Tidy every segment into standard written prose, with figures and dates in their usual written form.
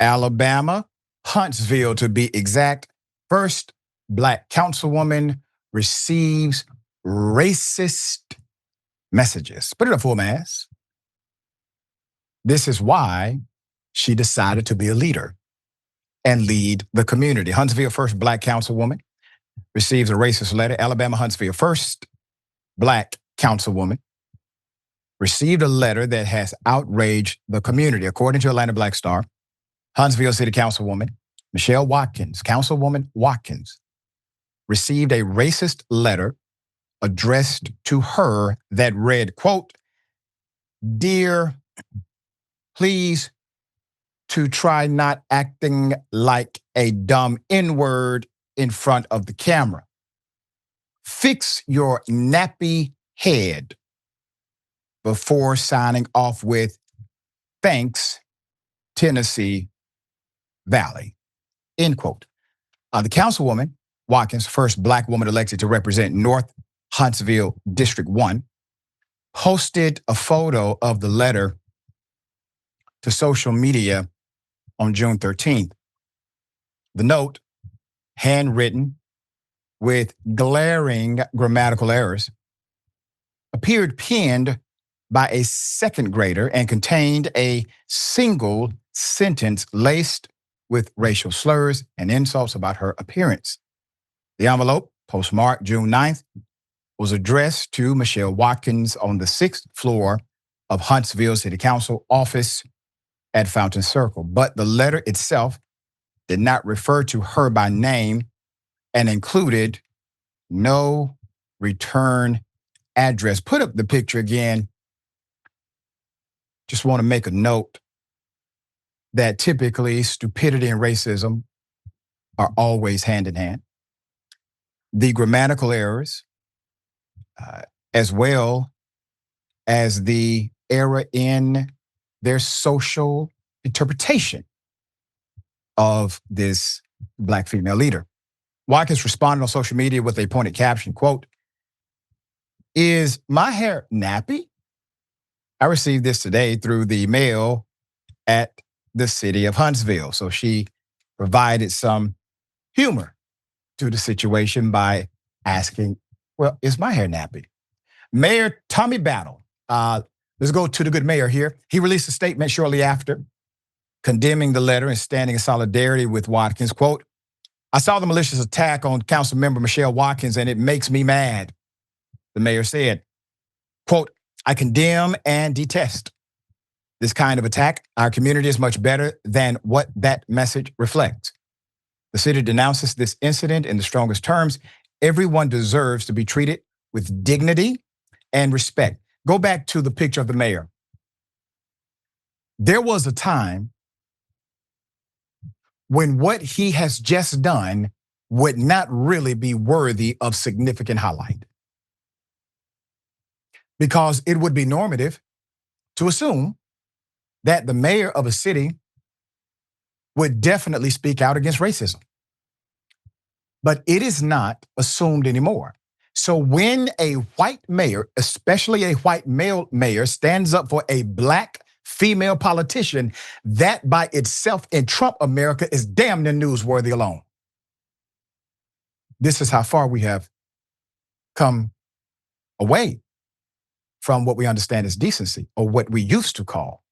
Alabama, Huntsville to be exact. First Black councilwoman receives racist messages. Put it up, full mass. This is why she decided to be a leader and lead the community. Huntsville, first Black councilwoman receives a racist letter. Alabama, Huntsville, first Black councilwoman received a letter that has outraged the community. According to Atlanta Black Star, Huntsville City Councilwoman Michelle Watkins, Councilwoman Watkins, received a racist letter addressed to her that read, quote, "Dear, please to try not acting like a dumb N-word in front of the camera. Fix your nappy head before signing off with thanks, Tennessee Valley," end quote. The councilwoman, Watkins, first Black woman elected to represent North Huntsville District 1, posted a photo of the letter to social media on June 13th. The note, handwritten with glaring grammatical errors, appeared penned by a second grader and contained a single sentence laced with racial slurs and insults about her appearance. The envelope, postmarked June 9th, was addressed to Michelle Watkins on the 6th floor of Huntsville City Council office at Fountain Circle. But the letter itself did not refer to her by name and included no return address. Put up the picture again. Just want to make a note that typically stupidity and racism are always hand in hand. The grammatical errors, as well as the error in their social interpretation of this Black female leader. Watkins responded on social media with a pointed caption, quote, "Is my hair nappy? I received this today through the mail at the city of Huntsville." So she provided some humor to the situation by asking, well, is my hair nappy? Mayor Tommy Battle, let's go to the good mayor here. He released a statement shortly after, condemning the letter and standing in solidarity with Watkins. Quote, "I saw the malicious attack on council member Michelle Watkins and it makes me mad," the mayor said. Quote, "I condemn and detest this kind of attack. Our community is much better than what that message reflects. The city denounces this incident in the strongest terms. Everyone deserves to be treated with dignity and respect." Go back to the picture of the mayor. There was a time when what he has just done would not really be worthy of significant highlight, because it would be normative to assume that the mayor of a city would definitely speak out against racism. But it is not assumed anymore. So when a white mayor, especially a white male mayor, stands up for a Black female politician, that by itself in Trump America is damn near newsworthy alone. This is how far we have come away from what we understand as decency, or what we used to call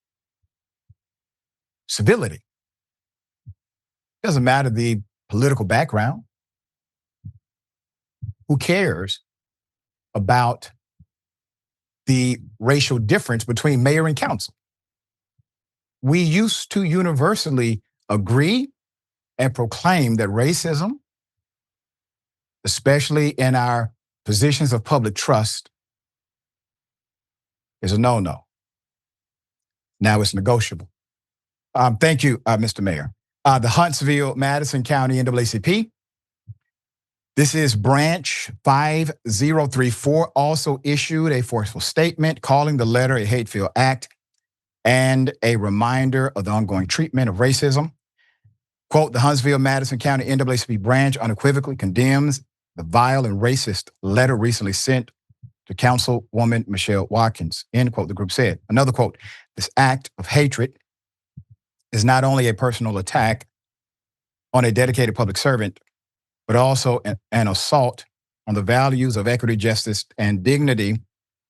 civility. Doesn't matter the political background. Who cares about the racial difference between mayor and council? We used to universally agree and proclaim that racism, especially in our positions of public trust, is a no-no. Now it's negotiable. Thank you, Mr. Mayor. The Huntsville, Madison County NAACP, this is Branch 5034, also issued a forceful statement calling the letter a hate-filled act and a reminder of the ongoing treatment of racism. Quote, "The Huntsville, Madison County NAACP branch unequivocally condemns the vile and racist letter recently sent to Councilwoman Michelle Watkins," end quote, the group said. Another quote, "This act of hatred is not only a personal attack on a dedicated public servant, but also an assault on the values of equity, justice, and dignity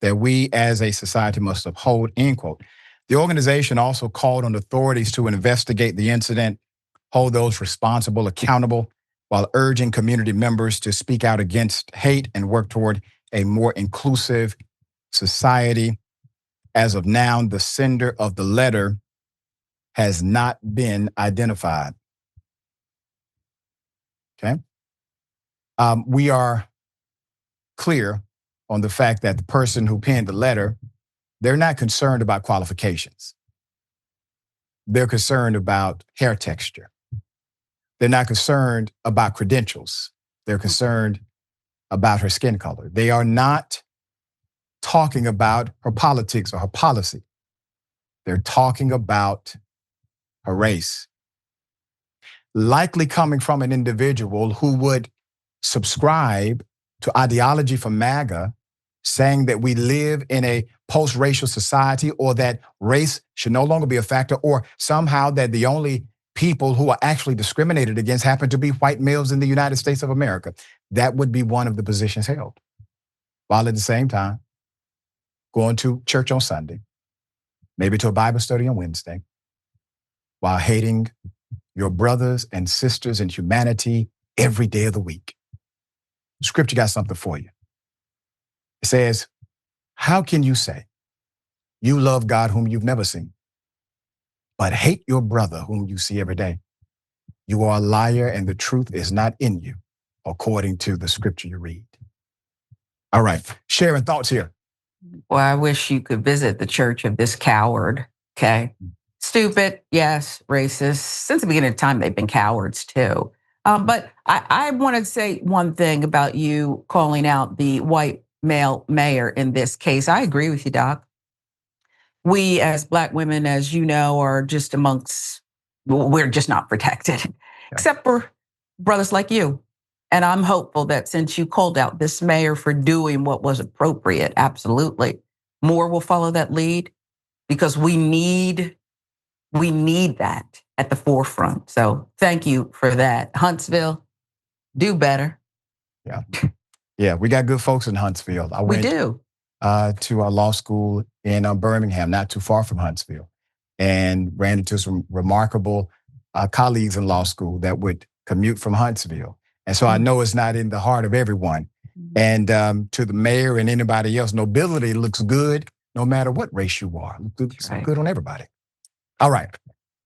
that we as a society must uphold, end quote. The organization also called on authorities to investigate the incident, hold those responsible accountable, while urging community members to speak out against hate and work toward a more inclusive society. As of now, the sender of the letter has not been identified. Okay. We are clear on the fact that the person who penned the letter, they're not concerned about qualifications. They're concerned about hair texture. They're not concerned about credentials. They're concerned about her skin color. They are not talking about her politics or her policy. They're talking about her race. Likely coming from an individual who would subscribe to ideology from MAGA, saying that we live in a post-racial society, or that race should no longer be a factor, or somehow that the only people who are actually discriminated against happen to be white males in the United States of America. That would be one of the positions held. While at the same time, going to church on Sunday, maybe to a Bible study on Wednesday, while hating your brothers and sisters in humanity every day of the week. Scripture got something for you. It says, how can you say you love God whom you've never seen, but hate your brother whom you see every day? You are a liar and the truth is not in you, according to the scripture you read. All right, sharing thoughts here. Well, I wish you could visit the church of this coward, okay? Stupid, yes, racist. Since the beginning of time, they've been cowards too. But I want to say one thing about you calling out the white male mayor in this case. I agree with you, Doc. We as Black women, as you know, are just we're just not protected, except for brothers like you. And I'm hopeful that since you called out this mayor for doing what was appropriate, absolutely, more will follow that lead, because we need that at the forefront. So thank you for that. Huntsville, do better. Yeah, we got good folks in Huntsville. We do. To a law school in Birmingham, not too far from Huntsville, and ran into some remarkable colleagues in law school that would commute from Huntsville. And so I know it's not in the heart of everyone. And to the mayor and anybody else, nobility looks good no matter what race you are. It looks good on everybody. All right.